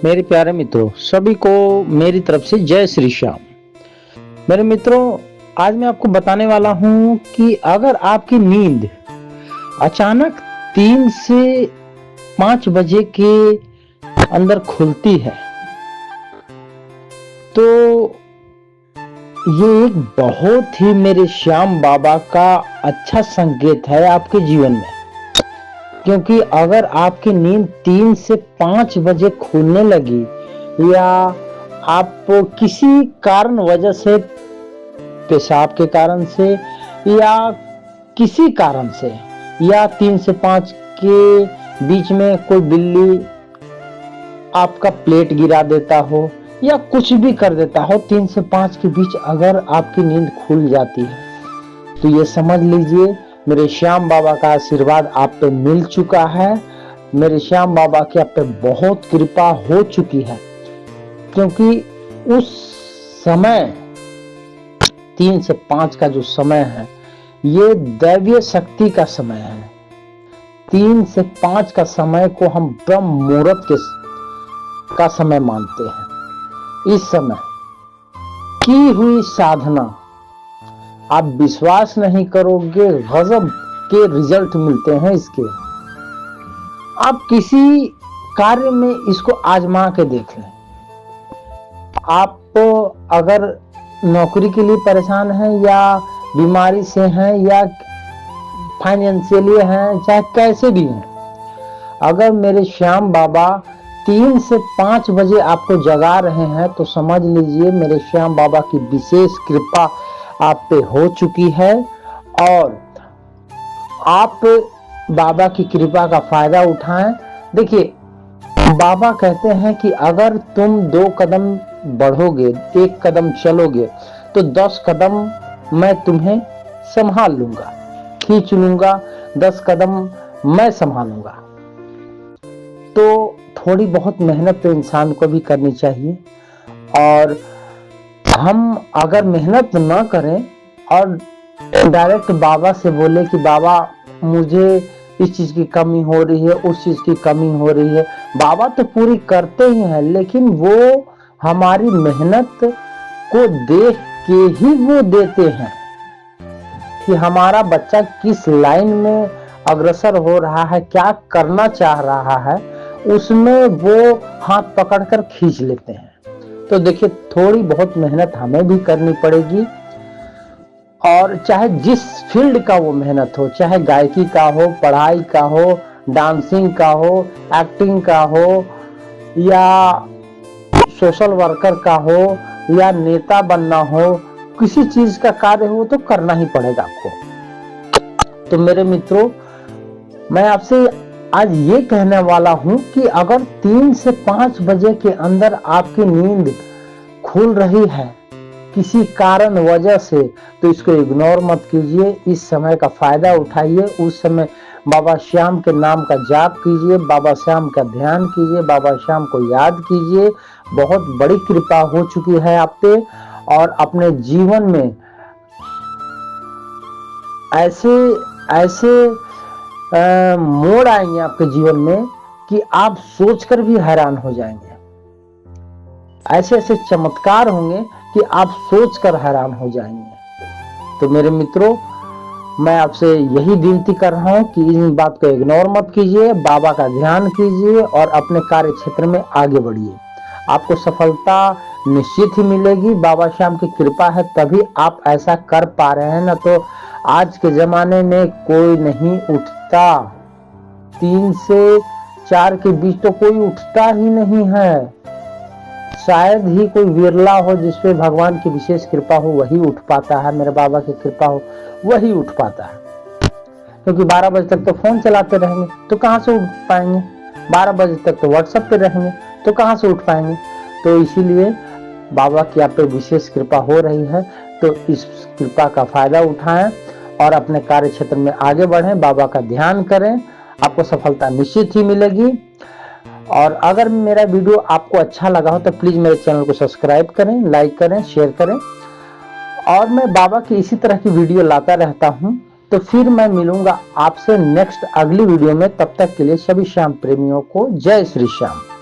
मेरे प्यारे मित्रों, सभी को मेरी तरफ से जय श्री श्याम। मेरे मित्रों, आज मैं आपको बताने वाला हूं कि अगर आपकी नींद अचानक 3 से 5 बजे के अंदर खुलती है तो ये एक बहुत ही मेरे श्याम बाबा का अच्छा संकेत है आपके जीवन में। क्योंकि अगर आपकी नींद 3 से 5 बजे खुलने लगी या आप किसी कारण वजह से, पेशाब के कारण से या किसी कारण से, या 3 से 5 के बीच में कोई बिल्ली आपका प्लेट गिरा देता हो या कुछ भी कर देता हो, 3 से 5 के बीच अगर आपकी नींद खुल जाती है तो ये समझ लीजिए मेरे श्याम बाबा का आशीर्वाद आप पे मिल चुका है। मेरे श्याम बाबा की आप पे बहुत कृपा हो चुकी है, क्योंकि उस समय 3 से 5 का जो समय है ये दैवीय शक्ति का समय है। 3 से 5 का समय को हम ब्रह्म मुहूर्त का समय मानते हैं। इस समय की हुई साधना आप विश्वास नहीं करोगे, गजब के रिजल्ट मिलते हैं इसके। आप किसी कार्य में इसको आजमा के देख लें। आप अगर नौकरी के लिए परेशान हैं या बीमारी से हैं या फाइनेंशियली हैं, चाहे कैसे भी हैं, अगर मेरे श्याम बाबा 3 से 5 बजे आपको जगा रहे हैं तो समझ लीजिए मेरे श्याम बाबा की विशेष कृपा आप पे हो चुकी है। और आप बाबा की कृपा का फायदा उठाएं। देखिए, बाबा कहते हैं कि अगर तुम 2 कदम बढ़ोगे, 1 कदम चलोगे तो 10 कदम मैं तुम्हें संभाल लूंगा, खींच लूंगा, 10 कदम मैं संभालूंगा। तो थोड़ी बहुत मेहनत तो इंसान को भी करनी चाहिए। और हम अगर मेहनत ना करें और डायरेक्ट बाबा से बोले कि बाबा मुझे इस चीज की कमी हो रही है, उस चीज की कमी हो रही है, बाबा तो पूरी करते ही हैं, लेकिन वो हमारी मेहनत को देख के ही वो देते हैं कि हमारा बच्चा किस लाइन में अग्रसर हो रहा है, क्या करना चाह रहा है, उसमें वो हाथ पकड़कर खींच लेते हैं। तो देखिए, थोड़ी बहुत मेहनत हमें भी करनी पड़ेगी। और चाहे जिस फील्ड का वो मेहनत हो, चाहे गायकी का हो, पढ़ाई का हो, डांसिंग का हो, एक्टिंग का हो, या सोशल वर्कर का हो, या नेता बनना हो, किसी चीज का कार्य हो तो करना ही पड़ेगा आपको। तो मेरे मित्रों, मैं आपसे आज ये कहने वाला हूं कि अगर 3 से 5 बजे के अंदर आपकी नींद खुल रही है किसी कारण वजह से, तो इसको इग्नोर मत कीजिए। इस समय का फायदा उठाइए। उस समय बाबा श्याम के नाम का जाप कीजिए, बाबा श्याम का ध्यान कीजिए, बाबा श्याम को याद कीजिए। बहुत बड़ी कृपा हो चुकी है आप पे। और अपने जीवन में ऐसे मोड़ आएंगे आपके जीवन में कि आप सोचकर भी हैरान हो जाएंगे। ऐसे ऐसे चमत्कार होंगे कि आप सोचकर हैरान हो जाएंगे। तो मेरे मित्रों, मैं आपसे यही विनती कर रहा हूं कि इन बात को इग्नोर मत कीजिए, बाबा का ध्यान कीजिए और अपने कार्य क्षेत्र में आगे बढ़िए। आपको सफलता निश्चित ही मिलेगी। बाबा श्याम की कृपा है तभी आप ऐसा कर पा रहे हैं, ना तो आज के जमाने में कोई नहीं उठता। 3 से 4 के बीच तो कोई उठता ही नहीं है। शायद ही कोई विरला हो जिसपे भगवान की विशेष कृपा हो, वही उठ पाता है। मेरे बाबा की कृपा हो वही उठ पाता है। क्योंकि 12 बजे तक तो फोन चलाते रहेंगे तो कहां से उठ पाएंगे, 12 बजे तक तो व्हाट्सएप पे रहेंगे तो कहां से उठ पाएंगे। तो इसीलिए बाबा की आप पे विशेष कृपा हो रही है, तो इस कृपा का फायदा उठाएं और अपने कार्य क्षेत्र में आगे बढ़ें। बाबा का ध्यान करें, आपको सफलता निश्चित ही मिलेगी। और अगर मेरा वीडियो आपको अच्छा लगा हो तो प्लीज मेरे चैनल को सब्सक्राइब करें, लाइक करें, शेयर करें। और मैं बाबा की इसी तरह की वीडियो लाता रहता हूं। तो फिर मैं मिलूंगा आपसे नेक्स्ट अगली वीडियो में। तब तक के लिए सभी श्याम प्रेमियों को जय श्री श्याम।